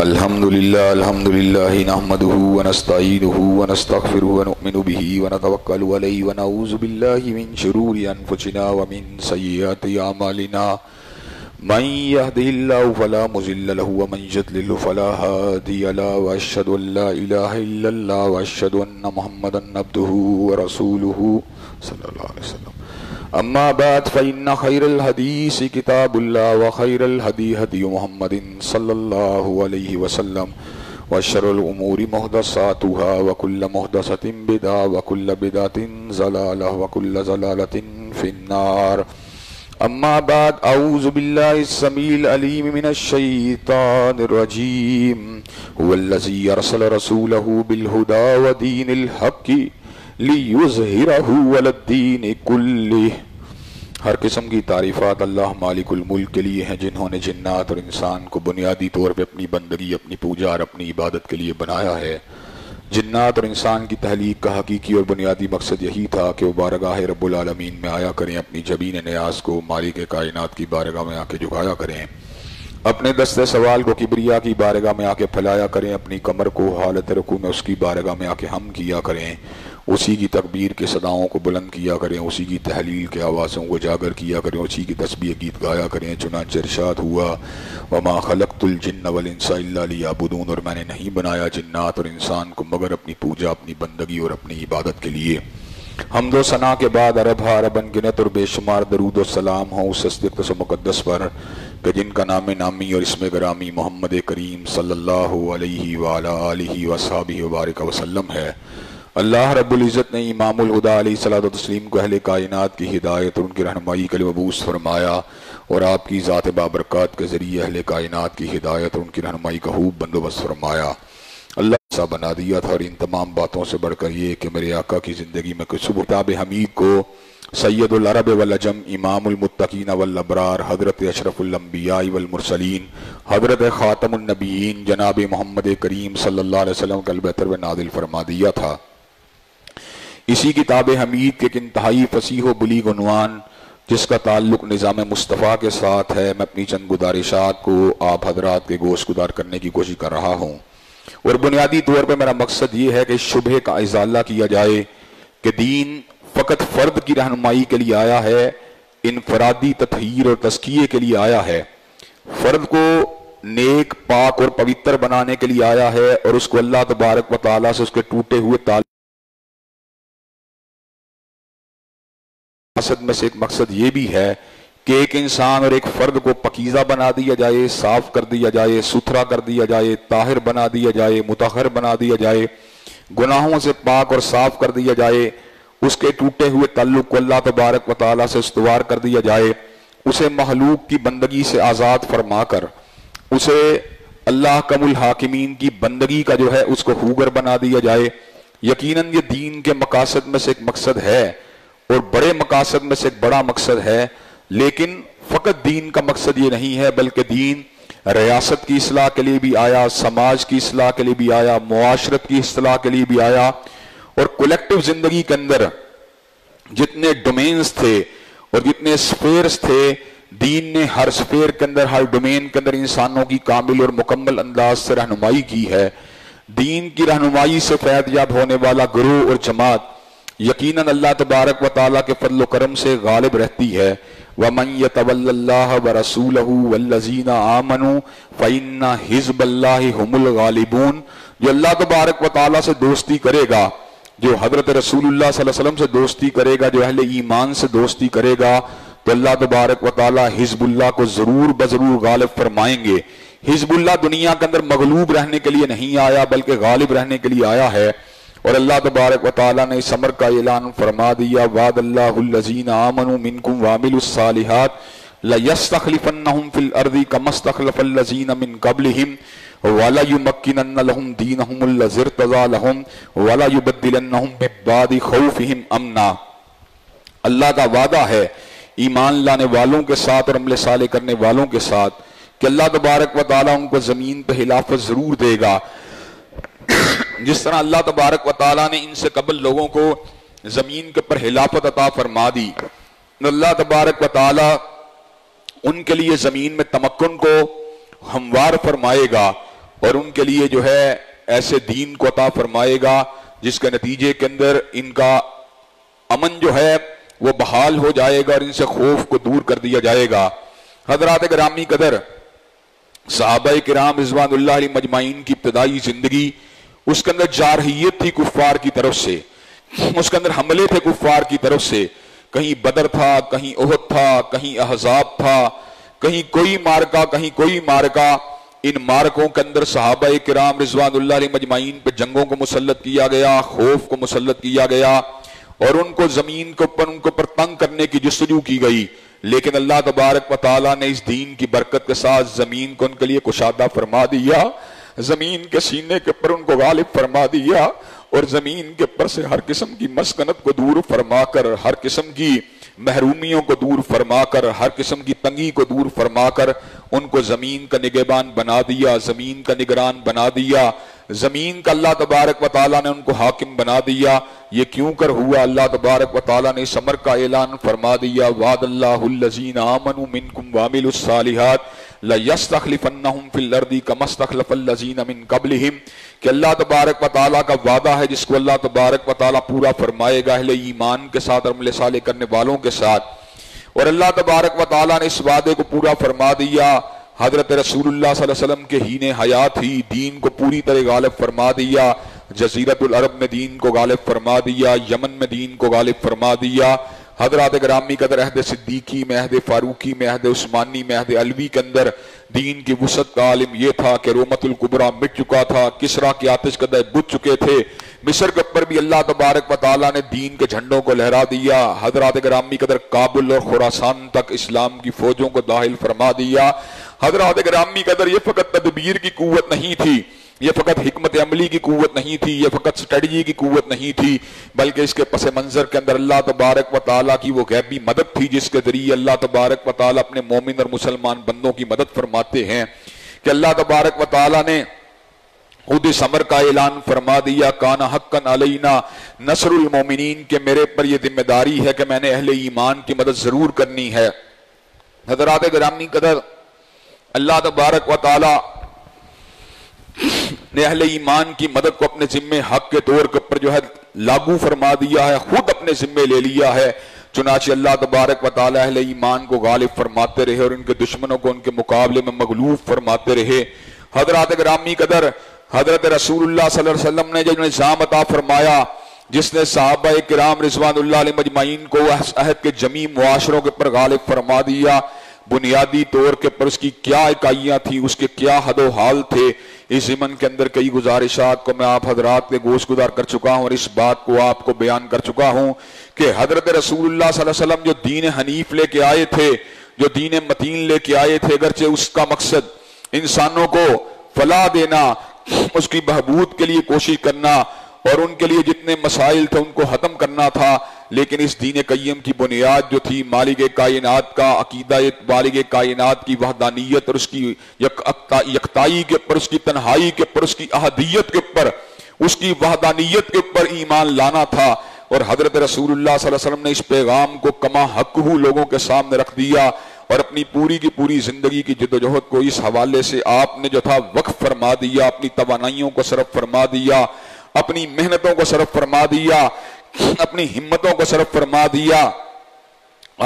الحمدللہ نحمده ونستعینه ونستغفره ونؤمن به ونتوکل علیہ ونعوذ باللہ من شرور انفسنا ومن سیئات اعمالنا من يهده الله فلا مضل له ومن يضلل فلا هادي له واشهد ان لا اله الا الله واشهد ان محمدا عبده ورسوله صلی اللہ علیہ وسلم. اما بعد فإن خير الحديث كتاب الله وخير الهدي هدي محمد صلى الله عليه وسلم وشر الأمور محدثاتها وكل محدثة بدعة وكل بدعة ضلالة وكل ضلالة في النار. اما بعد اعوذ بالله السميع العليم من الشيطان الرجيم. هو الذي ارسل رسوله بالهدى ودين الحق لِيُظْهِرَهُ عَلَى الدِّينِ كُلِّهِ. ہر قسم کی تعریفات اللہ مالک الملک کے لیے ہیں جنہوں نے جنات اور انسان کو بنیادی طور پہ اپنی بندگی، اپنی پوجا اور اپنی عبادت کے لیے بنایا ہے. جنات اور انسان کی تخلیق کا حقیقی اور بنیادی مقصد یہی تھا کہ وہ بارگاہ رب العالمین میں آیا کریں، اپنی جبین نیاز کو مالک کائنات کی بارگاہ میں آ کے جھکایا کریں، اپنے دست سوال کو کبریا کی بارگاہ میں آ کے پھیلایا کریں، اپنی کمر کو حالت رکوع میں اس کی بارگاہ میں آ کے ہم کیا کریں، اسی کی تکبیر کے صداؤں کو بلند کیا کریں، اسی کی تحلیل کے آوازوں کو جاگر کیا کریں، اسی کی تسبیح گیت گایا کریں. چنانچہ ارشاد ہوا وما خلقت الجن والانس الا لیعبدون، اور میں نے نہیں بنایا جنات اور انسان کو مگر اپنی پوجا، اپنی بندگی اور اپنی عبادت کے لیے. حمد و ثنا کے بعد عربن گنت اور بے شمار درود و سلام ہوں اس اقدس و مقدس پر کہ جن کا نام نامی اور اسم گرامی محمد کریم صلی اللہ علیہ وآلہ آلہ وصحبہ وبارک وسلم ہے. اللہ رب العزت نے امام الہدیٰ علیہ الصلوۃ والتسلیم کو اہل کائنات کی ہدایت اور ان کی رہنمائی کے لیے مبعوث فرمایا، اور آپ کی ذات بابرکات کے ذریعے اہل کائنات کی ہدایت اور ان کی رہنمائی کا خوب بندوبست فرمایا. اللہ ایسا بنا دیا تھا، اور ان تمام باتوں سے بڑھ کر یہ کہ میرے آقا کی زندگی میں کچھ کتاب حمید کو سید العرب والعجم، امام المتقین والابرار، حضرت اشرف الانبیاء والمرسلین، حضرت خاتم النبیین جناب محمد کریم صلی اللہ علیہ وسلم کے البتر میں نازل فرما دیا تھا. اسی کتاب حمید کے ایک انتہائی فصیح و بلیغ عنوان جس کا تعلق نظام مصطفیٰ کے ساتھ ہے، میں اپنی چند گزارشات کو آپ حضرات کے گوش گزار کرنے کی کوشش کر رہا ہوں. اور بنیادی طور پہ میرا مقصد یہ ہے کہ شبہ کا ازالہ کیا جائے کہ دین فقط فرد کی رہنمائی کے لیے آیا ہے، انفرادی تطہیر اور تزکیے کے لیے آیا ہے، فرد کو نیک، پاک اور پوتر بنانے کے لیے آیا ہے، اور اس کو اللہ تبارک و تعالیٰ سے اس کے ٹوٹے ہوئے تعلق مقصد میں سے ایک مقصد یہ بھی ہے کہ ایک انسان اور ایک فرد کو پکیزہ بنا دیا جائے، صاف کر دیا جائے، ستھرا کر دیا جائے، طاہر بنا دیا جائے، مطہر بنا دیا جائے، گناہوں سے پاک اور صاف کر دیا جائے، اس کے ٹوٹے ہوئے تعلق کو اللہ تبارک و تعالیٰ سے استوار کر دیا جائے، اسے مخلوق کی بندگی سے آزاد فرما کر اسے اللہ کم الحاکمین کی بندگی کا جو ہے اس کو خوگر بنا دیا جائے. یقیناً یہ دین کے مقاصد میں سے ایک مقصد ہے، اور بڑے مقاصد میں سے ایک بڑا مقصد ہے، لیکن فقط دین کا مقصد یہ نہیں ہے، بلکہ دین ریاست کی اصلاح کے لیے بھی آیا، سماج کی اصلاح کے لیے بھی آیا، معاشرت کی اصلاح کے لیے بھی آیا، اور کولیکٹیو زندگی کے اندر جتنے ڈومینز تھے اور جتنے سفیرز تھے، دین نے ہر سفیر کے اندر، ہر ڈومین کے اندر انسانوں کی کامل اور مکمل انداز سے رہنمائی کی ہے. دین کی رہنمائی سے فیض یاب ہونے والا گروہ اور جماعت یقیناً اللہ تبارک و تعالیٰ کے فضل و کرم سے غالب رہتی ہے. وَمَن يَتَوَلَّ اللَّهَ وَرَسُولَهُ وَالَّذِينَ آمَنُوا فَإِنَّ حِزْبَ اللَّهِ هُمُ الْغَالِبُونَ. جو اللہ تبارک و تعالیٰ سے دوستی کرے گا، جو حضرت رسول اللہ صلی اللہ علیہ وسلم سے دوستی کرے گا، جو اہل ایمان سے دوستی کرے گا، تو اللہ تبارک و تعالیٰ حزب اللہ کو ضرور بضرور غالب فرمائیں گے. حزب اللہ دنیا کے اندر مغلوب رہنے کے لیے نہیں آیا، بلکہ غالب رہنے کے لیے آیا ہے. اور اللہ تبارک و تعالیٰ نے اس امر کا اعلان فرما دیا، وعد اللہ الذین آمنوا منکم وعملوا الصالحات لَيَسْتَخْلِفَنَّهُمْ فِي الْأَرْضِ كَمَا اسْتَخْلَفَ الَّذِينَ مِنْ قَبْلِهِمْ وَلَيُمَكِّنَنَّ لَهُمْ دِينَهُمُ الَّذِي ارْتَضَىٰ لَهُمْ وَلَيُبَدِّلَنَّهُمْ مِن بَعْدِ خَوْفِهِمْ أَمْنًا. اللہ کا وعدہ ہے ایمان لانے والوں کے ساتھ اور عمل صالح کرنے والوں کے ساتھ کہ اللہ تبارک و تعالیٰ ان کو زمین پہ خلافت ضرور دے گا، جس طرح اللہ تبارک و تعالیٰ نے ان سے قبل لوگوں کو زمین کے پر خلافت عطا فرما دی. اللہ تبارک و تعالی ان کے لیے زمین میں تمکن کو ہموار فرمائے گا اور ان کے لیے جو ہے ایسے دین کو عطا فرمائے گا جس کے نتیجے کے اندر ان کا امن جو ہے وہ بحال ہو جائے گا اور ان سے خوف کو دور کر دیا جائے گا۔ حضرات گرامی قدر، صحابہ کرام رضوان اللہ علیہ مجمعین کی ابتدائی زندگی، اس کے اندر جارحیت تھی کفار کی طرف سے، اس کے اندر حملے تھے کفار کی طرف سے، کہیں بدر تھا، کہیں احد تھا، کہیں احزاب تھا، کہیں کوئی مارکا کہیں کوئی مارکا۔ ان مارکوں کے اندر صحابہ کرام رضوان اللہ علیہ مجمعین پہ جنگوں کو مسلط کیا گیا، خوف کو مسلط کیا گیا اور ان کو زمین کے اوپر ان کو پر تنگ کرنے کی جستجو کی گئی، لیکن اللہ تبارک و تعالیٰ نے اس دین کی برکت کے ساتھ زمین کو ان کے لیے کشادہ فرما دیا، زمین کے سینے کے اوپر ان کو غالب فرما دیا اور زمین کے اوپر سے ہر قسم کی مسکنت کو دور فرما کر، ہر قسم کی محرومیوں کو دور فرما کر، ہر قسم کی تنگی کو دور فرما کر ان کو زمین کا نگہبان بنا دیا، زمین کا نگران بنا دیا، زمین کا اللہ تبارک و تعالیٰ نے ان کو حاکم بنا دیا۔ یہ کیوں کر ہوا؟ اللہ تبارک و تعالیٰ نے اس امر کا اعلان فرما دیا، وعد اللہ الذین آمنوا منکم وعملوا الصالحات لَيَسْتَخْلِفَنَّهُمْ فِي الْأَرْضِ كَمَا اسْتَخْلَفَ الَّذِينَ مِن قَبْلِهِمْ، کہ اللہ تبارک و تعالیٰ کا وعدہ ہے جس کو اللہ تبارک و تعالیٰ پورا فرمائے گا اہل ایمان کے ساتھ اور عمل صالح کرنے والوں کے ساتھ، اور اللہ تبارک و تعالیٰ نے اس وعدے کو پورا فرما دیا۔ حضرت رسول اللہ صلی اللہ علیہ وسلم کے ہین حیات ہی دین کو پوری طرح غالب فرما دیا، جزیرت العرب میں دین کو غالب فرما دیا، یمن میں دین کو غالب فرما دیا۔ حضرات گرامی قدر، عہد صدیقی میں، عہد فاروقی میں، عہد عثمانی میں، عہد علوی کے اندر دین کی وسعت کا عالم یہ تھا کہ رومت الکبریٰ مٹ چکا تھا، کسریٰ کے آتش قدح بجھ چکے تھے، مصر کے اوپر بھی اللہ تبارک و تعالیٰ نے دین کے جھنڈوں کو لہرا دیا۔ حضرات گرامی قدر، کابل اور خراسان تک اسلام کی فوجوں کو داخل فرما دیا۔ حضرات گرامی قدر، یہ فقط تدبیر کی قوت نہیں تھی، یہ فقط حکمت عملی کی قوت نہیں تھی، یہ فقط سٹریٹجی کی قوت نہیں تھی، بلکہ اس کے پس منظر کے اندر اللہ تبارک و تعالیٰ کی وہ غیبی مدد تھی جس کے ذریعے اللہ تبارک و تعالیٰ اپنے مومن اور مسلمان بندوں کی مدد فرماتے ہیں کہ اللہ تبارک و تعالیٰ نے خود اس امر کا اعلان فرما دیا، کان حقا علینا نصر المومنین، کہ میرے پر یہ ذمہ داری ہے کہ میں نے اہل ایمان کی مدد ضرور کرنی ہے۔ حضرات گرامی قدر، اللہ تبارک و تعالیٰ نے اہل ایمان کی مدد کو اپنے ذمے حق کے طور پر جو ہے لاگو فرما دیا ہے، خود اپنے ذمے لے لیا ہے۔ چنانچہ اللہ تبارک و تعالیٰ اہل ایمان کو غالب فرماتے رہے اور ان کے دشمنوں کو ان کے مقابلے میں مغلوب فرماتے رہے۔ حضرات گرامی قدر، حضرت رسول اللہ صلی اللہ علیہ وسلم نے جو نظام عطا فرمایا، جس نے صحابہ کرام رضوان اللہ علیہ مجمعین کو عہد کے جمی معاشروں کے پر غالب فرما دیا، بنیادی طور کے پر اس کی کیا اکائیاں تھیں، اس کے کیا حد و حال تھے، اس ضمن کے اندر کئی گزارشات کو میں آپ حضرات کے گوش گزار کر چکا ہوں اور اس بات کو آپ کو بیان کر چکا ہوں کہ حضرت رسول اللہ صلی اللہ علیہ وسلم جو دین حنیف لے کے آئے تھے، جو دین متین لے کے آئے تھے، اگرچہ اس کا مقصد انسانوں کو فلاح دینا، اس کی بہبود کے لیے کوشش کرنا اور ان کے لیے جتنے مسائل تھے ان کو ختم کرنا تھا، لیکن اس دین قیم کی بنیاد جو تھی مالک کائنات کا عقیدہ، مالک کائنات کی وحدانیت اور اس کی یکتائی کے اوپر، اس کی تنہائی کے اوپر، اس کی احدیت کے اوپر، اس کی وحدانیت کے اوپر ایمان لانا تھا، اور حضرت رسول اللہ صلی اللہ علیہ وسلم نے اس پیغام کو کما حق لوگوں کے سامنے رکھ دیا اور اپنی پوری کی پوری زندگی کی جدوجہد کو اس حوالے سے آپ نے جو تھا وقف فرما دیا، اپنی توانائیوں کو صرف فرما دیا، اپنی محنتوں کو صرف فرما دیا، اپنی ہمتوں کو صرف فرما دیا۔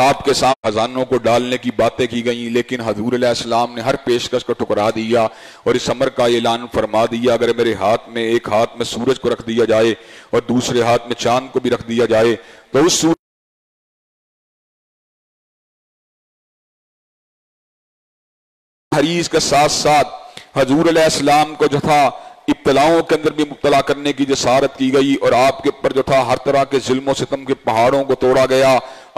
آپ کے سامنے خزانوں کو ڈالنے کی باتیں کی گئیں، لیکن حضور علیہ السلام نے ہر پیشکش کو ٹکرا دیا اور اس امر کا اعلان فرما دیا، اگر میرے ہاتھ میں ایک ہاتھ میں سورج کو رکھ دیا جائے اور دوسرے ہاتھ میں چاند کو بھی رکھ دیا جائے تو اس حریص کے ساتھ ساتھ حضور علیہ السلام کو جو تھا ابتلاؤں کے اندر بھی مبتلا کرنے کی جسارت کی گئی اور آپ کے اوپر جو تھا ہر طرح کے ظلم و ستم کے پہاڑوں کو توڑا گیا،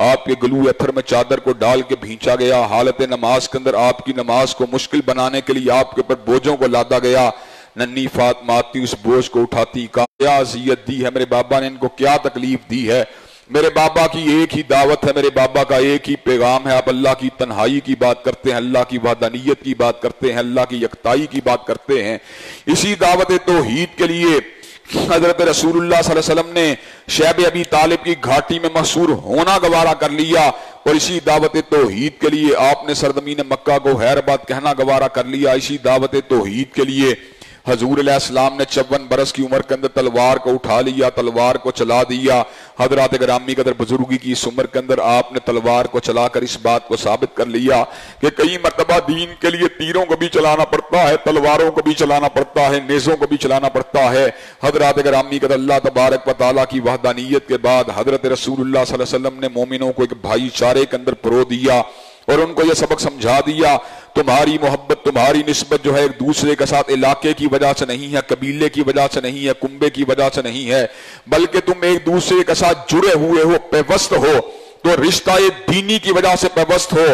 آپ کے گلو اتھر میں چادر کو ڈال کے بھینچا گیا، حالت نماز کے اندر آپ کی نماز کو مشکل بنانے کے لیے آپ کے اوپر بوجھوں کو لادا گیا۔ ننھی فاطمہ آتی اس بوجھ کو اٹھاتی، کیا اذیت دی ہے میرے بابا نے، ان کو کیا تکلیف دی ہے، میرے بابا کی ایک ہی دعوت ہے، میرے بابا کا ایک ہی پیغام ہے، آپ اللہ کی تنہائی کی بات کرتے ہیں، اللہ کی وحدانیت کی بات کرتے ہیں، اللہ کی یکتائی کی بات کرتے ہیں۔ اسی دعوت توحید کے لیے حضرت رسول اللہ صلی اللہ علیہ وسلم نے شیب ابی طالب کی گھاٹی میں محصور ہونا گوارا کر لیا، اور اسی دعوت توحید کے لیے آپ نے سرزمین مکہ کو خیر بات کہنا گوارا کر لیا. اسی دعوت توحید کے لیے حضور علیہ السلام نے 54 برس کی عمر کے اندر تلوار کو اٹھا لیا, تلوار کو چلا دیا. حضرات گرامی قدر بزرگی کی اس عمر کے اندر آپ نے تلوار کو چلا کر اس بات کو ثابت کر لیا کہ کئی مرتبہ دین کے لیے تیروں کو بھی چلانا پڑتا ہے, تلواروں کو بھی چلانا پڑتا ہے, نیزوں کو بھی چلانا پڑتا ہے. حضرات گرامی قدر اللہ تبارک و تعالیٰ کی وحدانیت کے بعد حضرت رسول اللہ صلی اللہ علیہ وسلم نے مومنوں کو ایک بھائی چارے کے اندر پرو دیا اور ان کو یہ سبق سمجھا دیا, تمہاری محبت, تمہاری نسبت جو ہے ایک دوسرے کے ساتھ علاقے کی وجہ سے نہیں ہے, قبیلے کی وجہ سے نہیں ہے, کنبے کی وجہ سے نہیں ہے, بلکہ تم ایک دوسرے کے ساتھ جڑے ہوئے ہو, پیوست ہو, تو رشتہ دینی کی وجہ سے پیوست ہو,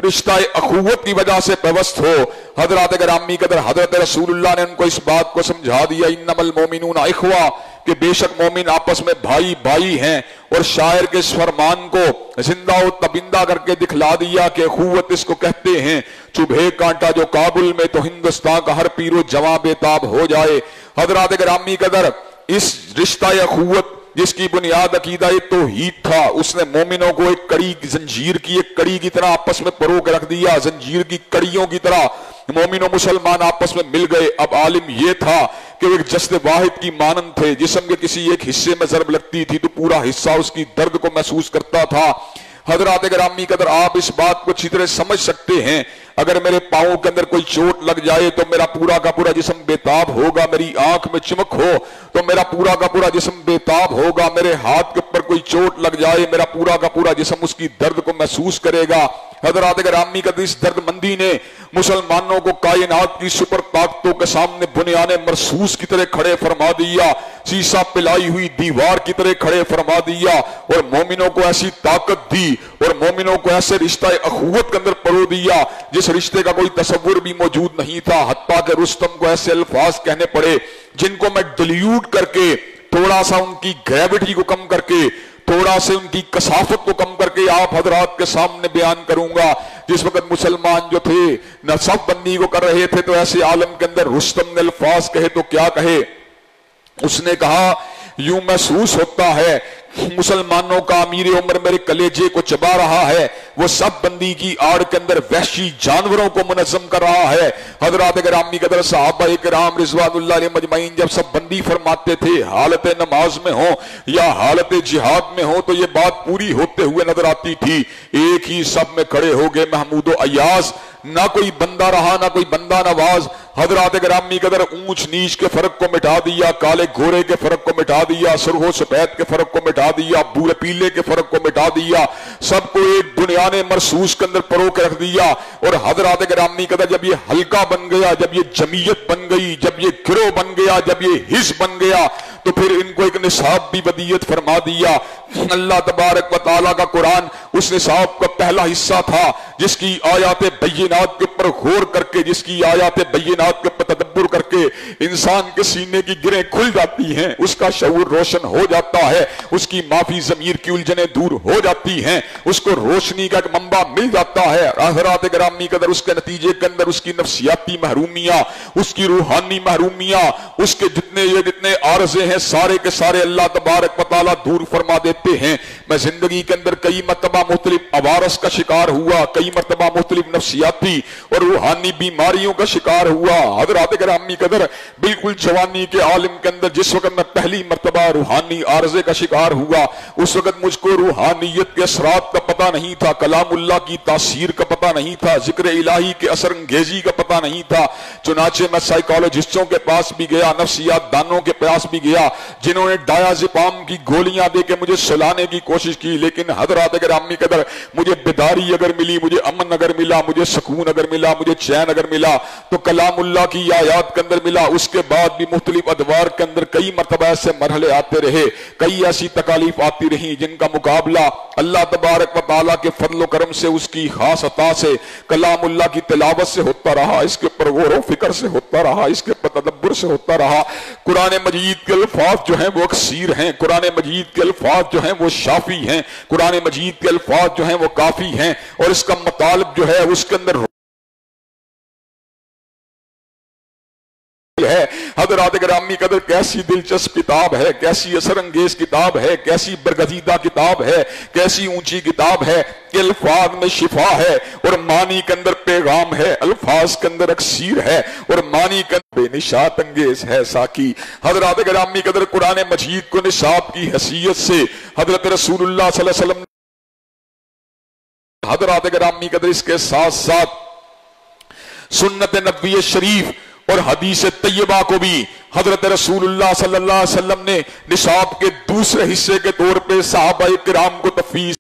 رشتہ اخوت کی وجہ سے پیوست ہو. حضرات گرامی قدر حضرت رسول اللہ نے ان کو اس بات کو سمجھا دیا, انما المومنون اخوہ, کہ بے شک مومن آپس میں بھائی بھائی ہیں. اور شاعر کے اس فرمان کو زندہ و تبندہ کر کے دکھلا دیا کہ اخوت اس کو کہتے ہیں, چبھے کانٹا جو کابل میں تو ہندوستان کا ہر پیر و جواں بےتاب ہو جائے. حضرات گرامی قدر اس رشتہ اخوت جس کی بنیاد عقیدہ توحید تھا, اس نے مومنوں کو ایک کڑی زنجیر کی, ایک کڑی کی طرح آپس میں پرو کے رکھ دیا, زنجیر کی کڑیوں کی طرح مومن و مسلمان آپس میں مل گئے. اب عالم یہ تھا کہ وہ ایک جسد واحد کی مانند تھے, جسم کے کسی ایک حصے میں ضرب لگتی تھی تو پورا حصہ اس کی درد کو محسوس کرتا تھا. حضرات گرامی قدر آپ اس بات کو اچھی طرح سمجھ سکتے ہیں, اگر میرے پاؤں کے اندر کوئی چوٹ لگ جائے تو میرا پورا کا پورا جسم بےتاب ہوگا, میری آنکھ میں چمک ہو تو میرا پورا کا پورا جسم بےتاب ہوگا, میرے ہاتھ کے اوپر کوئی چوٹ لگ جائے میرا پورا کا پورا جسم اس کی درد کو محسوس کرے گا. حضرات گرامی قدر اس درد مندی نے مسلمانوں کو کائنات کی سپر طاقتوں کے سامنے بنیان مرصوص کی طرح کھڑے فرما دیا, شیشہ پلائی ہوئی دیوار کی طرح کھڑے فرما دیا, اور مومنوں کو ایسی طاقت دی اور مومنوں کو ایسے رشتہ اخوت کے اندر پرو دیا جس رشتے کا کوئی تصور بھی موجود نہیں تھا. حتیٰ کہ رستم کو ایسے الفاظ کہنے پڑے جن کو میں ڈیلیوٹ کر کے, تھوڑا سا ان کی گریوٹی کو کم کر کے, تھوڑا سے ان کی کثافت کو کم کر کے آپ حضرات کے سامنے بیان کروں گا. جس وقت مسلمان جو تھے نہ صف بندی کو کر رہے تھے تو ایسے عالم کے اندر رستم نے الفاظ کہے تو کیا کہے, اس نے کہا یوں محسوس ہوتا ہے مسلمانوں کا امیر عمر میرے کلیجے کو چبا رہا ہے, وہ سب بندی کی آڑ کے اندر وحشی جانوروں کو منظم کر رہا ہے. حضرات گرامی قدر صحابہ کرام رضوان اللہ علیہ مجمعین جب سب بندی فرماتے تھے, حالت نماز میں ہوں یا حالت جہاد میں ہوں, تو یہ بات پوری ہوتے ہوئے نظر آتی تھی. ایک ہی سب میں کھڑے ہو گئے محمود و ایاز, نہ کوئی بندہ رہا نہ کوئی بندہ نواز. حضرات گرامی قدر اونچ نیچ کے فرق کو مٹا دیا, کالے گھورے کے فرق کو مٹا دیا, سرخ و سفید کے فرق کو مٹا دیا, بھورے پیلے کے فرق کو مٹا دیا, سب کو ایک بنیان مرصوص کے اندر پرو کے رکھ دیا. اور حضرات گرامی قدر جب یہ حلقہ بن گیا, جب یہ جمعیت بن گئی, جب یہ گروہ بن گیا, جب یہ حزب بن گیا, تو پھر ان کو ایک نصاب بھی ودیت فرما دیا. اللہ تبارک و تعالیٰ کا قرآن اس نصاب کا پہلا حصہ تھا جس کی آیات بینات کے اوپر غور کر کے, جس کی آیات بینات کے اوپر تدبر کر کے انسان کے سینے کی گرہیں کھل جاتی ہیں, اس کا شعور روشن ہو جاتا ہے, اس کی معافی ضمیر کی الجھنیں دور ہو جاتی ہیں, اس کو روشنی کا ایک منبع مل جاتا ہے. حضرات گرامی قدر اس کے نتیجے کے اندر اس کی نفسیاتی محرومیاں, اس کی روحانی محرومیاں, اس کے جتنے عارضے ہیں سارے کے سارے اللہ تبارک و تعالیٰ دور فرما دیتے ہیں. میں زندگی کے اندر کئی مرتبہ مختلف عوارض کا شکار ہوا, کئی مرتبہ مختلف نفسیاتی اور روحانی بیماریوں کا شکار ہوا. حضرات گرامی قدر بالکل جوانی کے عالم کے اندر جس وقت میں پہلی مرتبہ روحانی عارضے کا شکار ہوا, اس وقت مجھ کو روحانیت کے اثرات کا پتہ نہیں تھا, کلام اللہ کی تاثیر کا پتہ نہیں تھا, ذکر الہی کے اثر انگیزی کا پتہ نہیں تھا. چنانچہ میں سائیکالوجسٹوں کے پاس بھی گیا, نفسیات دانوں کے پاس بھی گیا, جنہوں نے ڈایازپام کی گولیاں دے کے مجھے سلانے کی کوشش کی. لیکن حضرات گرامی قدر مجھے بیداری اگر ملی, مجھے امن اگر ملا, مجھے سکون اگر ملا, مجھے چین اگر ملا تو کلام اللہ کی آیات کے اندر ملا. اس کے بعد بھی مختلف ادوار کے اندر کئی مرتبہ ایسے مرحلے آتے رہے, کئی ایسی تکالیف آتی رہی جن کا مقابلہ اللہ تبارک و تعالیٰ کے فضل و کرم سے, اس کی خاص عطا سے, کلام اللہ کی تلاوت سے ہوتا رہا, اس کے پر غور و فکر سے ہوتا رہا, اس کے پر تدبر سے ہوتا رہا. قرآن مجید کے الفاظ جو ہیں وہ اکثیر ہیں, قرآن مجید کے الفاظ جو ہیں وہ شافی ہیں, قرآن مجید کے الفاظ جو ہیں وہ کافی ہیں, اور اس کا مطالب جو ہے اس کے اندر ہے۔ حضرات گرامی قدر کیسی دلچسپ کتاب ہے، کیسی اثر انگیز کتاب ہے، کیسی برگزیدہ کتاب ہے، کیسی اونچی کتاب ہے کہ الفاظ میں شفا ہے اور معنی کے اندر پیغام ہے، الفاظ کے اندر اکسیر ہے اور معنی کے اندر بے نشات انگیز ہے ساکی۔ حضرات گرامی قدر قرآن مجید کو نصاب کی حیثیت سے حضرت رسول اللہ صلی اللہ علیہ وسلم، حضرات گرامی قدر اس کے ساتھ ساتھ سنت نبوی شریف اور حدیث طیبہ کو بھی حضرت رسول اللہ صلی اللہ علیہ وسلم نے نصاب کے دوسرے حصے کے طور پہ صحابہ کرام کو تفویض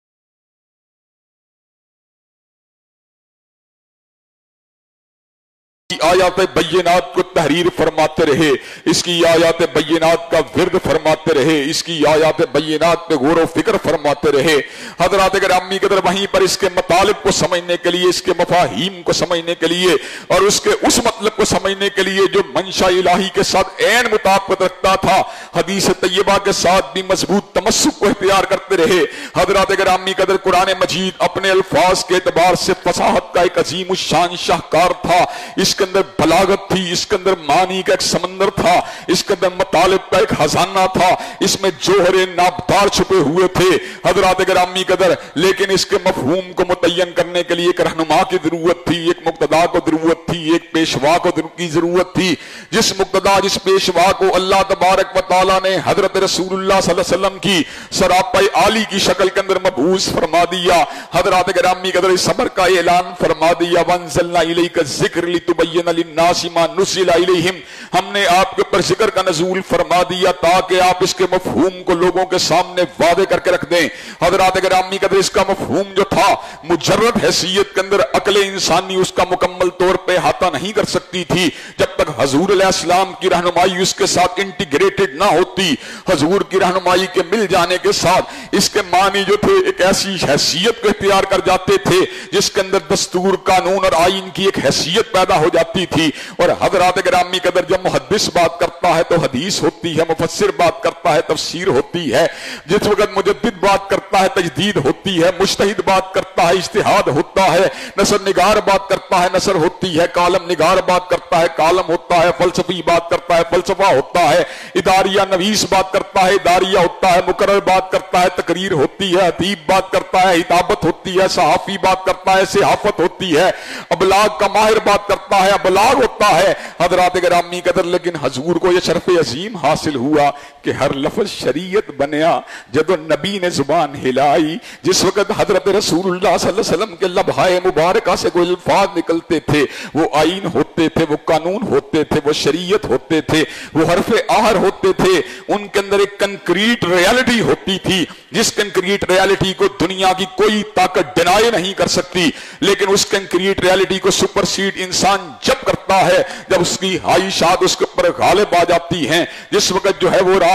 آیات بینات کو تحریر فرماتے رہے، اس کی آیات بینات کا ورد فرماتے رہے، اس کی آیات بینات پہ غور و فکر فرماتے رہے۔ حضرات گرامی قدر وہیں پر اس کے مطالب کو سمجھنے کے لیے، اس کے مفاہیم کو سمجھنے کے لیے اور اس کے اس مطلب کو سمجھنے کے لیے جو منشا الہی کے ساتھ عین مطابقت رکھتا تھا، حدیث طیبہ کے ساتھ بھی مضبوط تمسک کو اختیار کرتے رہے۔ حضرات گرامی قدر قرآن مجید اپنے الفاظ کے اعتبار سے فصاحت کا ایک عظیم الشان شاہکار تھا، اس کے اندر بلاغت تھی، اس کے اندر معنی کا ایک سمندر تھا، اس کے اندر مطالب کا ایک خزانہ تھا، اس میں جوہر نابدار چھپے ہوئے تھے حضرات گرامی قدر، لیکن اس کے مفہوم کو متعین کرنے کے لیے ایک رہنما کی ضرورت تھی، ایک مقتدا کو ضرورت تھی، ایک پیشوا کو کی ضرورت تھی، جس مقتدا جس پیشوا کو اللہ تبارک و تعالیٰ نے حضرت رسول اللہ صلی اللہ علیہ وسلم کی سراپا عالی کی شکل کے اندر مبعوث فرما دیا۔ حضرات گرامی قدر اس امر کا اعلان فرما دیا، وَأَنزَلْنَا إِلَيْكَ الذِّكْرَ لِتُبَيِّنَ لِلنَّاسِ مَا نُزِّلَ إِلَيْهِمْ، ہم نے آپ کے اوپر ذکر کا نزول فرما دیا تاکہ آپ اس کے مفہوم کو لوگوں کے سامنے واضح کر کے رکھ دیں۔ حضرات گرامی قدر اس کا مفہوم جو تھا مجرد حیثیت کے اندر عقل انسانی اس کا مکمل طور پہ احاطہ نہیں کر سکتی تھی جب تک حضور علیہ السلام کی رہنمائی اس کے ساتھ انٹیگریٹڈ نہ ہوتی۔ حضور کی رہنمائی کے مل جانے کے ساتھ اس کے معنی جو تھے ایک ایسی حیثیت کو اختیار کر جاتے تھے جس کے اندر دستور، قانون اور آئین کی ایک حیثیت پیدا ہو جاتی تھی۔ اور حضرات گرامی قدر جب محدث بات کرتا ہے تو حدیث ہوتی ہے، مفسر بات کرتا ہے تفسیر ہوتی ہے، جس وقت مجدد بات کرتا ہے تجدید ہوتی ہے، مجتہد بات کرتا ہے اجتہاد ہوتا ہے، نثر نگار بات کرتا ہے نثر ہوتی ہے، کالم نگار بات کرتا ہے کالم ہوتا ہے، فلسفی بات کرتا ہے فلسفہ ہوتا ہے، اداریہ نویس بات کرتا ہے اداریہ ہوتا ہے، مقرر بات کرتا ہے تقریر ہوتی ہے، ادیب بات کرتا ہے ہدابت ہوتی ہے، صحافی بات کرتا ہے صحافت ہوتی ہے، ابلاغ کا ماہر بات کرتا ہے ابلاغ ہوتا ہے۔ حضرات گرامی قدر لیکن حضور کو یہ شرف عظیم حاصل ہوا کہ ہر لفظ شریعت بنیا جب نبی نے زبان ہلائی۔ جس وقت حضرت رسول اللہ صلی اللہ علیہ وسلم کے لبھائے مبارکہ سے کوئی الفاظ نکلتے تھے وہ آئین ہوتے تھے، وہ قانون ہوتے تھے، وہ شریعت ہوتے تھے، وہ حرف آہر ہوتے تھے، ان کے اندر ایک کنکریٹ ریالٹی ہوتی تھی جس کنکریٹ ریالٹی کو دنیا کی کوئی طاقت ڈینائی نہیں کر سکتی۔ لیکن اس کنکریٹ ریالٹی کو سپرسیڈ انسان جب کرتا ہے جب اس کی خواہشات اس کے اوپر غالب آ جاتی ہیں، جس وقت جو ہے وہ راہ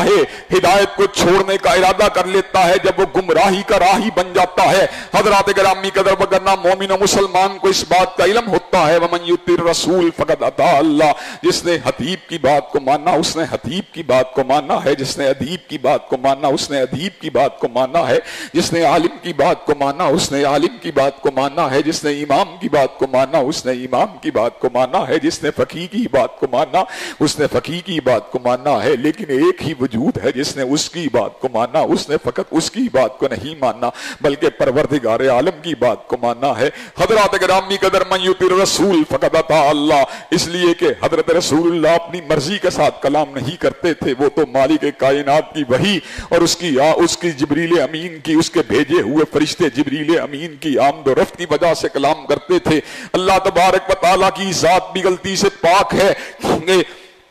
ہدایت کو چھوڑنے کا ارادہ کر لیتا ہے، جب وہ گمراہی کا راہی بن جاتا ہے۔ حضرات گرامی قدر وگرنہ مومن و مسلمان کو اس بات کا علم ہوتا ہے وَمَن يُطِعِ الرَّسُولَ فَقَدْ أَطَاعَ اللَّهَ، جس نے حتیب کی بات کو مانا اس نے حتیب کی بات کو مانا ہے، جس نے ادیب کی بات کو مانا اس نے ادیب کی بات کو مانا ہے، جس نے عالم کی بات کو مانا اس نے عالم کی بات کو مانا ہے، جس نے امام کی بات کو مانا اس نے امام کی بات کو مانا ہے، جس نے فقیہ کی بات کو مانا اس نے فقیہ کی بات کو مانا ہے۔ لیکن ایک ہی وجود ہے جس نے اس کی بات کو مانا، اس نے فقط اس کی بات کو نہیں مانا بلکہ پروردگار عالم کی بات کو مانا ہے۔ حضرات گرامی قدر من یطع الرسول فقد اطاع اللہ، اس لیے کہ حضرت رسول اللہ اپنی مرضی کے ساتھ کلام نہیں کرتے تھے، وہ تو مالک کائنات کی وحی اور اس کی جبریل امین کی، اس کے بھیجے ہوئے فرشتے جبریل امین کی آمد و رفت کی وجہ سے کلام کرتے تھے۔ اللہ تبارک و تعالیٰ کی ذات بھی غلطی سے پاک ہے،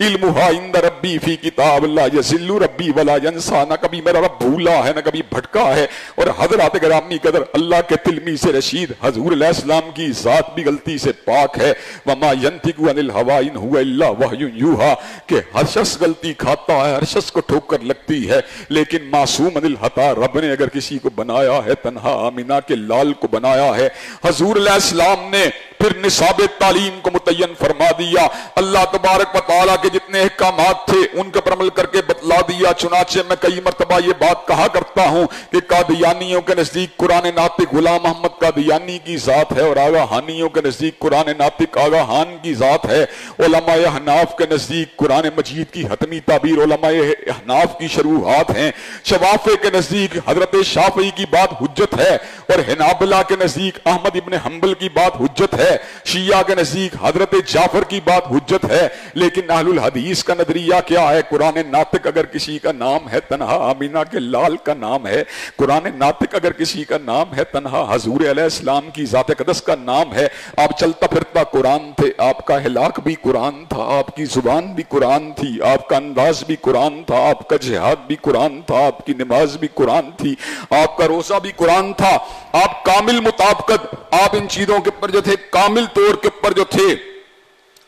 علمھا عند ربی فی کتاب لا یضل ربی ولا ینسیٰ، نہ کبھی میرا رب بھولا ہے نہ کبھی بھٹکا ہے۔ اور حضرات گرامی قدر اللہ کے تلمیذ رشید حضور علیہ السلام کی ذات بھی غلطی سے پاک ہے۔ وما ینطق عن الہویٰ ان ھو الا وحی یوحیٰ، کہ ہر شخص غلطی کھاتا ہے، ہر شخص کو ٹھوکر لگتی ہے، لیکن معصوم عن الخطا، رب نے اگر کسی کو بنایا ہے تنہا آمینہ کے لال کو بنایا ہے۔ حضور علیہ السلام نے پھر نصاب تعلیم کو متعین فرما دیا، اللہ تبارک و تعالیٰ کے جتنے احکامات تھے ان کے پر عمل کر کے بتلا دیا۔ چنانچہ میں کئی مرتبہ یہ بات کہا کرتا ہوں کہ قادیانیوں کے نزدیک قرآن ناطق غلام محمد قادیانی کی ذات ہے، اور آگاہانیوں کے نزدیک قرآن ناطق آگاہان کی ذات ہے۔ علماء احناف کے نزدیک قرآن مجید کی حتمی تعبیر علماء احناف کی شروحات ہیں، شوافع کے نزدیک حضرت شافعی کی بات حجت ہے، اور حنابلہ کے نزدیک احمد ابن حنبل کی بات حجت ہے، شیعہ کے نزدیک حضرت جعفر کی بات حجت ہے۔ لیکن اہل الحدیث کا نظریہ کیا ہے؟ قرآن ناطق اگر کسی کا نام ہے تنہا آمینہ کے لال کا نام ہے، قرآن ناطق اگر کسی کا نام ہے تنہا حضور علیہ السلام کی ذات اقدس کا نام ہے۔ آپ چلتا پھرتا قرآن تھے، آپ کا ہلاک بھی قرآن تھا، آپ کی زبان بھی قرآن تھی، آپ کا انداز بھی قرآن تھا، آپ کا جہاد بھی قرآن تھا، آپ کی نماز بھی قرآن تھی، آپ کا روزہ بھی قرآن تھا، آپ کامل مطابقت، آپ ان چیزوں کے اوپر جو تھے کامل طور کے اوپر جو تھے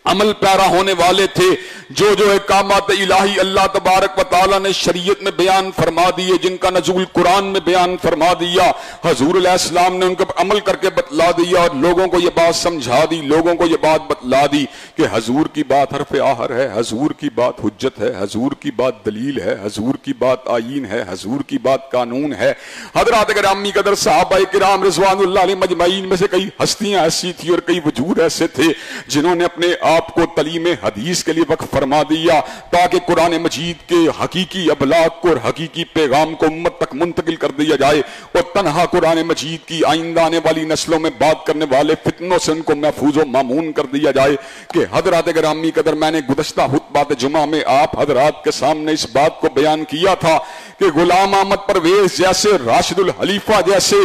عمل پیرا ہونے والے تھے۔ جو احکامات الہی اللہ تبارک و تعالیٰ نے شریعت میں بیان فرما دیے، جن کا نزول قرآن میں بیان فرما دیا، حضور علیہ السلام نے ان پر عمل کر کے بتلا دیا، اور لوگوں کو یہ بات سمجھا دی، لوگوں کو یہ بات بتلا دی کہ حضور کی بات حرف آخر ہے، حضور کی بات حجت ہے، حضور کی بات دلیل ہے، حضور کی بات آئین ہے، حضور کی بات قانون ہے۔ حضرات گرامی قدر صحابہ کرام رضوان اللہ علیہ مجمعین میں سے کئی ہستیاں ایسی تھی اور کئی وجود ایسے تھے جنہوں نے اپنے آپ کو تعلیم حدیث کے لیے وقف فرما دیا تاکہ قرآن مجید کے حقیقی ابلاغ کو اور حقیقی پیغام کو امت تک منتقل کر دیا جائے، اور تنہا قرآن مجید کی آئندہ آنے والی نسلوں میں بات کرنے والے فتنوں سے ان کو محفوظ و مامون کر دیا جائے۔ کہ حضرات گرامی قدر میں نے گزشتہ خطبات جمعہ میں آپ حضرات کے سامنے اس بات کو بیان کیا تھا کہ غلام احمد پرویز جیسے، راشد الخلیفہ جیسے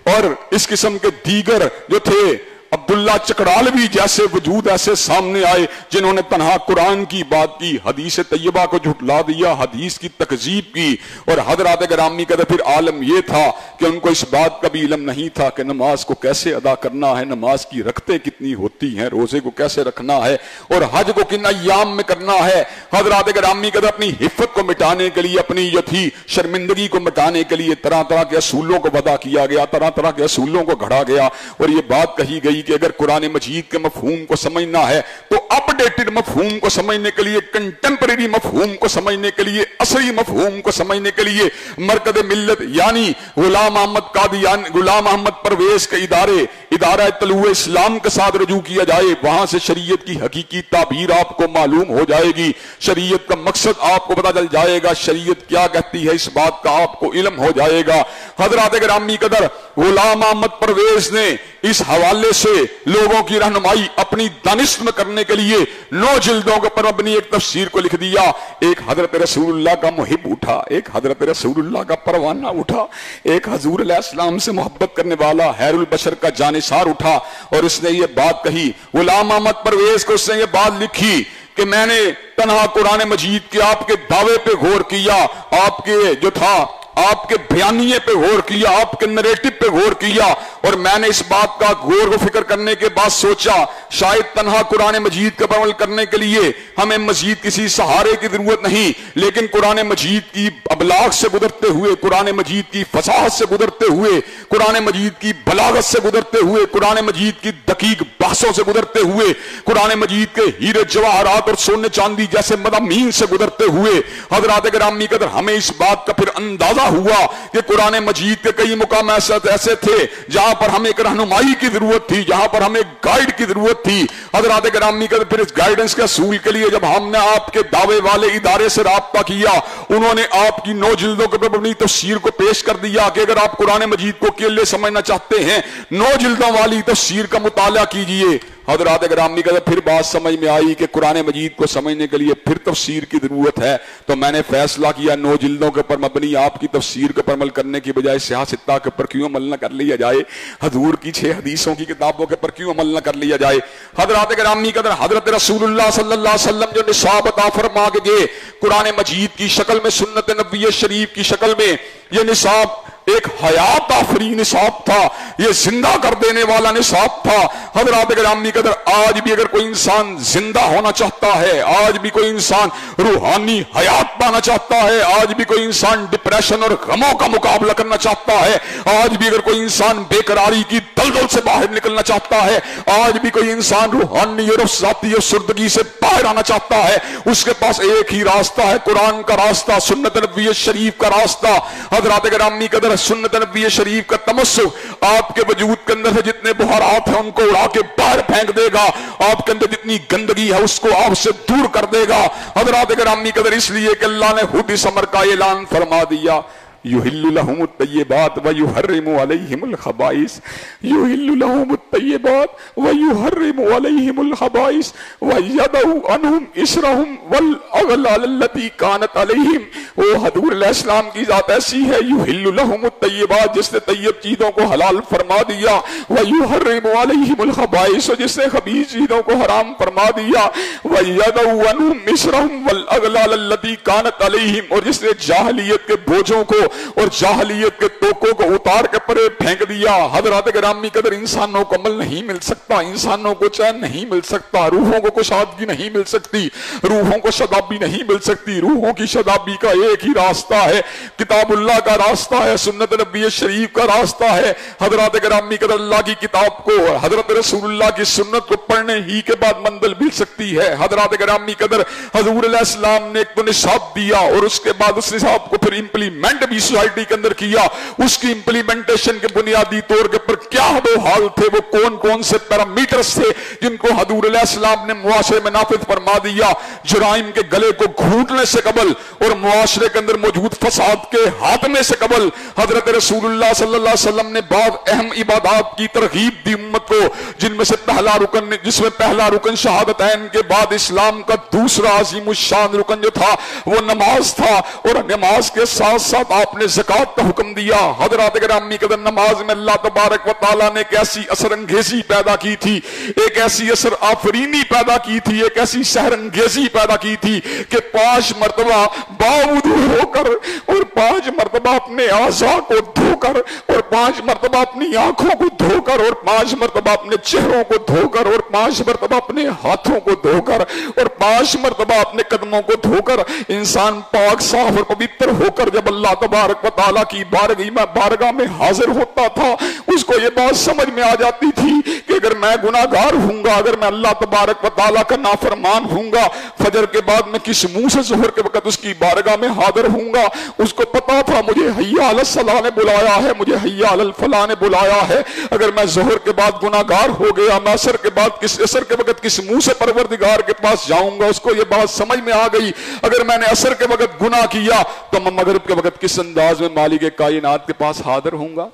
اور اس قسم کے دیگر جو تھے، عبداللہ چکڑالوی جیسے وجود ایسے سامنے آئے جنہوں نے تنہا قرآن کی بات کی، حدیث طیبہ کو جھٹلا دیا، حدیث کی تکذیب کی۔ اور حضرات گرامی کا پھر عالم یہ تھا کہ ان کو اس بات کا بھی علم نہیں تھا کہ نماز کو کیسے ادا کرنا ہے، نماز کی رکعتیں کتنی ہوتی ہیں، روزے کو کیسے رکھنا ہے، اور حج کو کن ایام میں کرنا ہے۔ حضرات گرامی کا اپنی حفت کو مٹانے کے لیے، اپنی جو تھی شرمندگی کو مٹانے کے لیے طرح طرح کے اصولوں کو وضع کیا گیا، طرح طرح کے اصولوں کو گھڑا گیا، اور یہ بات کہی گئی کہ اگر قرآن مجید کے مفہوم کو سمجھنا ہے تو اپ ڈیٹڈ مفہوم کو سمجھنے کے لیے، کنٹمپریری مفہوم کو سمجھنے کے لیے، عصری مفہوم کو سمجھنے کے لیے مرکز ملت یعنی غلام احمد پرویز کے ادارہ طلوع اسلام کے ساتھ رجوع کیا جائے۔ وہاں سے شریعت کی حقیقی تعبیر آپ کو معلوم ہو جائے گی، شریعت کا مقصد آپ کو پتہ چل جائے گا، شریعت کیا کہتی ہے اس بات کا آپ کو علم ہو جائے گا۔ حضرات گرامی قدر غلام احمد پرویز نے اس حوالے سے لوگوں کی رہنمائی اپنی دانست میں کرنے کے لیے 9 جلدوں کے پر اپنی ایک تفسیر کو لکھ دیا۔ ایک حضرت رسول اللہ کا محب اٹھا، ایک حضرت رسول اللہ کا پروانہ اٹھا، ایک حضور علیہ السلام سے محبت کرنے والا خیر البشر کا جانثار اٹھا، اور اس نے یہ بات کہی، غلام احمد پرویز کو اس نے یہ بات لکھی کہ میں نے تنہا قرآن مجید کے آپ کے دعوے پہ غور کیا، آپ کے جو تھا آپ کے بیانیے پہ غور کیا، آپ کے نریٹو پہ غور کیا، اور میں نے اس بات کا غور و فکر کرنے کے بعد سوچا شاید تنہا قرآن مجید کا عمل کرنے کے لیے ہمیں مزید کسی سہارے کی ضرورت نہیں، لیکن قرآن مجید کی ابلاغ سے گزرتے ہوئے، قرآن مجید کی فصاحت سے گزرتے ہوئے، قرآن مجید کی بلاغت سے گزرتے ہوئے، قرآن مجید کی دقیق بحثوں سے گزرتے ہوئے، قرآن مجید کے ہیرے جواہرات اور سونے چاندی جیسے مضامین سے گزرتے ہوئے، حضرات گرامی قدر ہمیں اس بات کا پھر اندازہ ہوا کہ قرآن مجید کے کئی مقام ایسے تھے جہاں پر ہمیں ایک رہنمائی کی ضرورت تھی، جہاں پر ہمیں گائیڈ کی ضرورت تھی۔ حضرات گرامی کا پھر اس گائیڈنس کے اصول کے لیے جب ہم نے آپ کے دعوے والے ادارے سے رابطہ کیا، انہوں نے آپ کی 9 جلدوں کے پر اپنی تفسیر کو پیش کر دیا کہ اگر آپ قرآن مجید کو اکیلے سمجھنا چاہتے ہیں 9 جلدوں والی تفسیر کا مطالعہ کیجئے۔ حضرات گرامی کا پھر بات سمجھ میں آئی کہ قرآن مجید کو سمجھنے کے لیے پھر تفسیر کی ضرورت ہے، تو میں نے فیصلہ کیا 9 جلدوں کے پر مبنی آپ کی تفسیر کے پر عمل کرنے کی بجائے سیاہ ستہ کے پر کیوں عمل نہ کر لیا جائے، حضور کی 6 حدیثوں کی کتابوں کے پر کیوں عمل نہ کر لیا جائے۔ حضرات گرامی قدر حضرت رسول اللہ صلی اللہ علیہ وسلم جو نصاب عطا فرما کے گئے قرآن مجید کی شکل میں، سنت نبوی شریف کی شکل میں، یہ نصاب ایک حیات آفرین نصاب تھا، یہ زندہ کر دینے والا نصاب تھا۔ حضرات گرامی قدر آج بھی اگر کوئی انسان زندہ ہونا چاہتا ہے، آج بھی کوئی انسان روحانی حیات پانا چاہتا ہے، آج بھی کوئی انسان ڈپریشن اور غموں کا مقابلہ کرنا چاہتا ہے، آج بھی اگر کوئی انسان بے قراری کی دلدل سے باہر نکلنا چاہتا ہے، آج بھی کوئی انسان روحانی اور ذاتی سردگی سے باہر آنا چاہتا ہے، اس کے پاس ایک ہی راستہ ہے، قرآن کا راستہ، سنت نبوی شریف کا راستہ۔ حضرات گرامی قدر سنت نبوی شریف کا تمسک آپ کے وجود کے اندر سے جتنے بہارات ہیں ان کو اڑا کے باہر پھینک دے گا، آپ کے اندر جتنی گندگی ہے اس کو آپ سے دور کر دے گا۔ حضرات گرامی قدر اس لیے کہ اللہ نے خود اس امر کا اعلان فرما دیا، یحل لهم الطیبات ویحرم علیہم الخبائث، یحل لهم الطیبات ویحرم علیہم الخبائث ویضع عنہم اصرہم والاغلال التی کانت علیہم۔ وہ حضور علیہ السلام کی ذات ایسی ہے، یحل لهم الطیبات، جس نے طیب چیزوں کو حلال فرما دیا، ویحرم علیہم الخبائث، جس نے خبیث چیزوں کو حرام فرما دیا، ویضع عنہم اصرہم والاغلال التی کانت علیہم، اور جس نے جاہلیت کے بوجھوں کو اور جاہلیت کے توقوں کو اتار کے پرے پھینک دیا۔ حضرات گرامی قدر انسانوں کو عمل نہیں مل سکتا، انسانوں کو چین نہیں مل سکتا، روحوں کو کشادگی نہیں مل سکتی، روحوں کو شادابی نہیں مل سکتی۔ روحوں کی شادابی کا ایک ہی راستہ ہے، کتاب اللہ کا راستہ ہے، سنت نبی شریف کا راستہ ہے۔ حضرات گرامی قدر اللہ کی کتاب کو، حضرت رسول اللہ کی سنت کو پڑھنے ہی کے بعد منزل مل سکتی ہے۔ حضرات گرامی قدر حضور علیہ السلام نے ایک تو نصاب دیا اور اس کے بعد اس نصاب کو پھر امپلیمنٹ بھی سوسائٹی کے اندر کیا۔ اس کی امپلیمنٹیشن کے بنیادی طور کے پر کیا وہ حال تھے، وہ کون کون سے پیرامیٹرز تھے جن کو حضور علیہ السلام نے معاشرے میں نافذ فرما دیا۔ جرائم کے گلے کو گھونٹنے سے قبل اور معاشرے کے اندر موجود فساد کے خاتمے سے قبل حضرت رسول اللہ صلی اللہ علیہ وسلم نے بعض اہم عبادات کی ترغیب دی امت کو، جن میں سے پہلا رکن، جس میں پہلا رکن شہادتین کے بعد اسلام کا دوسرا عظیم الشان رکن جو تھا وہ نماز تھا، اور نماز کے ساتھ ساتھ آپ نے زکوٰۃ کا حکم دیا۔ حضرات گرامی قدر نماز میں اللہ تبارک و تعالیٰ نے ایک ایسی اثر انگیزی پیدا کی تھی، ایک ایسی اثر آفرینی پیدا کی تھی، ایک ایسی سحر انگیزی پیدا کی تھی کہ 5 مرتبہ باوضو ہو کر اور 5 مرتبہ اپنے اعضاء کو دھو کر اور 5 مرتبہ اپنی آنکھوں کو دھو کر اور 5 مرتبہ اپنے چہروں کو دھو کر اور 5 مرتبہ اپنے ہاتھوں کو دھو کر اور 5 مرتبہ اپنے قدموں کو دھو کر انسان پاک صاف اور پوتر ہو کر جب اللہ تبارک و تعالیٰ کی بارگاہ میں حاضر ہوتا تھا، اس کو یہ بات سمجھ میں آ جاتی تھی کہ اگر میں گناہگار ہوں گا، اگر میں اللہ تبارک و تعالیٰ کا نافرمان ہوں گا، فجر کے بعد میں کس منہ سے ظہر کے وقت اس کی بارگاہ میں حاضر ہوں گا۔ اس کو پتا تھا مجھے حی علی الصلاۃ نے بلایا ہے، مجھے حی علی الفلاح نے بلایا ہے۔ اگر میں ظہر کے بعد گناہگار ہو گیا، میں عصر کے وقت کس منہ سے پروردگار کے پاس جاؤں گا۔ اس کو یہ بات سمجھ میں آ گئی، اگر میں نے عصر کے وقت گناہ کیا تو میں مغرب کے وقت کس انداز میں مالک کائنات کے پاس حاضر ہوں گا،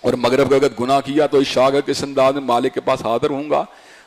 اور مغرب کے وقت گناہ کیا تو عشاء کے کس انداز میں مالک کے پاس حاضر ہوں گا۔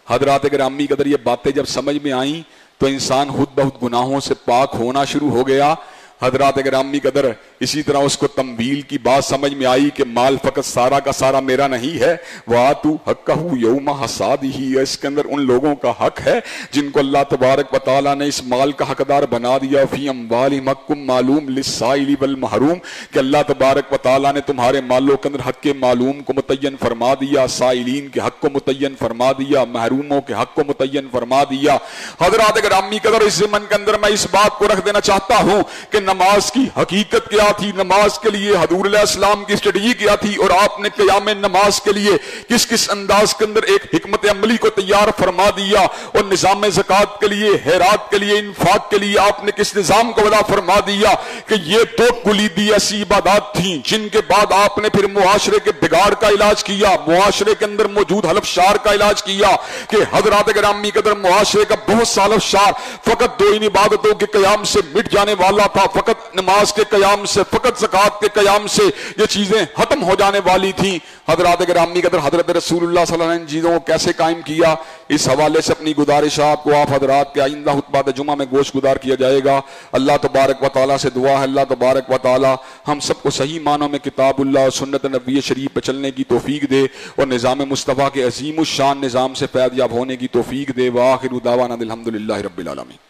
حضرات گرامی قدر یہ باتیں جب سمجھ میں آئیں تو انسان خود بہت گناہوں سے پاک ہونا شروع ہو گیا۔ حضرات گرامی قدر اسی طرح اس کو تنبیل کی بات سمجھ میں آئی کہ مال فقط سارا کا سارا میرا نہیں ہے، وَآتُوا حَقَّهُ يَوْمَ حَصَادِهِ، اس کے اندر ان لوگوں کا حق ہے جن کو اللہ تبارک و تعالیٰ نے اس مال کا حقدار بنا دیا۔ فی اموالہم حق معلوم للسائل والمحروم، کہ اللہ تبارک و تعالیٰ نے تمہارے مالوں کے اندر حق معلوم کو متعین فرما دیا، سائلین کے حق کو متعین فرما دیا، محروموں کے حق کو متعین فرما دیا۔ حضرات گرامی قدر اس ضمن کے اندر میں اس بات کو رکھ دینا چاہتا ہوں کہ نماز کی حقیقت کیا تھی، نماز کے لیے حضور علیہ السلام کی اسٹریٹجی کیا تھی، اور آپ نے قیام نماز کے لیے کس کس انداز کے اندر ایک حکمت عملی کو تیار فرما دیا، اور نظام زکوٰۃ کے لیے، خیرات کے لیے، انفاق کے لیے آپ نے کس نظام کو وضع فرما دیا کہ یہ 2 کلیدی ایسی عبادات تھیں جن کے بعد آپ نے پھر معاشرے کے بگاڑ کا علاج کیا، معاشرے کے اندر موجود حلفشار کا علاج کیا کہ حضرات گرامی قدر معاشرے کا بہت سا حلفشار فقط 2 ہی عبادتوں کے قیام سے مٹ جانے والا تھا، فقط نماز کے قیام سے، فقط زکوٰۃ کے قیام سے یہ چیزیں ختم ہو جانے والی تھیں۔ حضرات گرامی قدر حضرت رسول اللہ صلی اللہ علیہ وسلم نے چیزوں کو کیسے قائم کیا، اس حوالے سے اپنی گزارشات کو آپ حضرات کے آئندہ خطبات جمعہ میں گوش گدار کیا جائے گا۔ اللہ تبارک و تعالیٰ سے دعا ہے اللہ تبارک و تعالیٰ ہم سب کو صحیح معنوں میں کتاب اللہ اور سنت نبوی شریف پہ چلنے کی توفیق دے، اور نظام مصطفیٰ کے عظیم الشان نظام سے فیض یاب ہونے کی توفیق دے۔ وآخر دعوانا الحمدللہ رب العالمین۔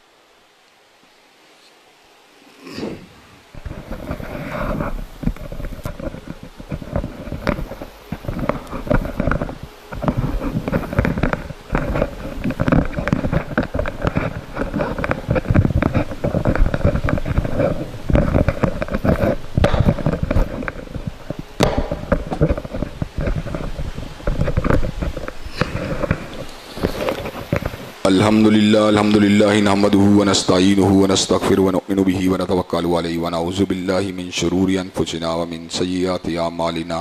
الحمد للہ نحمده ونستعینه ونستغفره ونؤمن به ونتوکل علیہ ونعوذ باللہ من شرور انفسنا ومن سیئات اعمالنا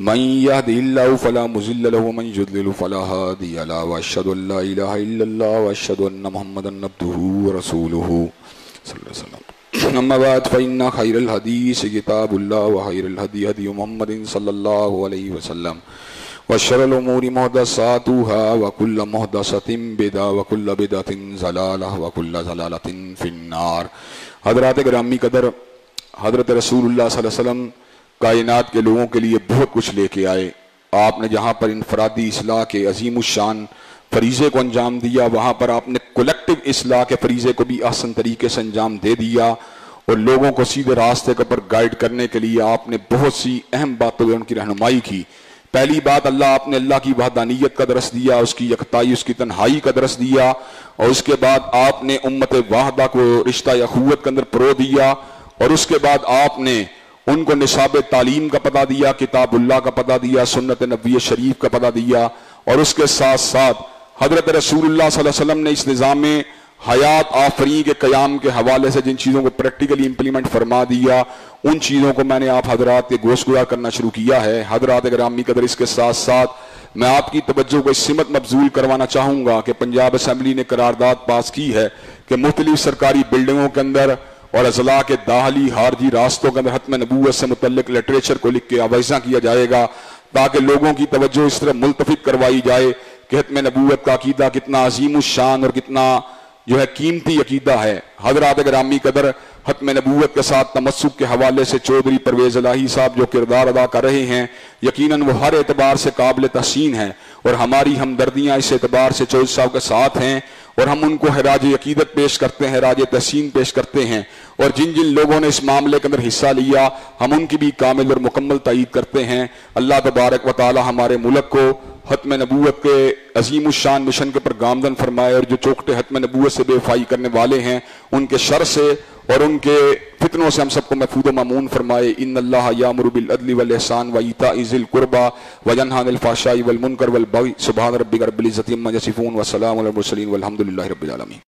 من يهده الله فلا مضل له ومن يضلل فلا هادي له واشهد ان لا اله الا الله واشهد ان محمدا عبده ورسوله صلی اللہ علیہ وسلم اما بعد فإن خير الحديث كتاب الله وخير الهدي هدي محمد صلی اللہ علیہ وسلم وشر الامور محدثاتها وكل محدثة بدعة وكل بدعة ضلالة وكل ضلالة في النار۔ حضرات گرامی قدر، حضرت رسول اللہ صلی اللہ علیہ وسلم کائنات کے لوگوں کے لیے بہت کچھ لے کے آئے۔ آپ نے جہاں پر انفرادی اصلاح کے عظیم الشان فریضے کو انجام دیا، وہاں پر آپ نے کولیکٹیو اصلاح کے فریضے کو بھی احسن طریقے سے انجام دے دیا، اور لوگوں کو سیدھے راستے پر گائیڈ کرنے کے لیے آپ نے بہت سی اہم باتوں میں ان کی رہنمائی کی۔ پہلی بات، آپ نے اللہ کی وحدانیت کا درس دیا، اس کی یکتائی، اس کی تنہائی کا درس دیا، اور اس کے بعد آپ نے امت واحدہ کو رشتہ اخوت کے اندر پرو دیا، اور اس کے بعد آپ نے ان کو نصاب تعلیم کا پتہ دیا، کتاب اللہ کا پتہ دیا، سنت نبوی شریف کا پتہ دیا، اور اس کے ساتھ ساتھ حضرت رسول اللہ صلی اللہ علیہ وسلم نے اس نظام حیات آفرین کے قیام کے حوالے سے جن چیزوں کو پریکٹیکلی امپلیمنٹ فرما دیا، ان چیزوں کو میں نے آپ حضرات کے گوش گزار کرنا شروع کیا ہے۔ حضرات گرامی قدر، اس کے ساتھ ساتھ میں آپ کی توجہ کو اس سمت مبذول کروانا چاہوں گا کہ پنجاب اسمبلی نے قرارداد پاس کی ہے کہ مختلف سرکاری بلڈنگوں کے اندر اور اضلاع کے داخلی خارجی راستوں کے اندر ختم نبوت سے متعلق لٹریچر کو لکھ کے آویزاں کیا جائے گا، تاکہ لوگوں کی توجہ اس طرح ملتفت کروائی جائے کہ ختم نبوت کا عقیدہ کتنا عظیم الشان اور کتنا قیمتی عقیدہ ہے۔ حضرات گرامی قدر، ختم نبوت کے ساتھ تمسک کے حوالے سے چودھری پرویز الہی صاحب جو کردار ادا کر رہے ہیں، یقیناً وہ ہر اعتبار سے قابل تحسین ہیں، اور ہماری ہمدردیاں اس اعتبار سے چودھری صاحب کے ساتھ ہیں، اور ہم ان کو خراج عقیدت پیش کرتے ہیں، خراج تحسین پیش کرتے ہیں، اور جن جن لوگوں نے اس معاملے کے اندر حصہ لیا ہم ان کی بھی کامل اور مکمل تائید کرتے ہیں۔ اللہ تبارک و تعالی ہمارے ملک کو ختم نبوت کے عظیم الشان مشن کے پر گامزن فرمائے، اور جو چوکٹے ختم نبوت سے بے وفائی کرنے والے ہیں ان کے شر سے اور ان کے فتنوں سے ہم سب کو محفوظ و مامون فرمائے۔ ان اللہ یامر بالعدل والاحسان وایتاء ذی القربى وینہی عن الفحشاء والمنکر والبغی سبحان ربک رب العزۃ عما یصفون وسلام علی المرسلین والحمد للہ رب العالمین۔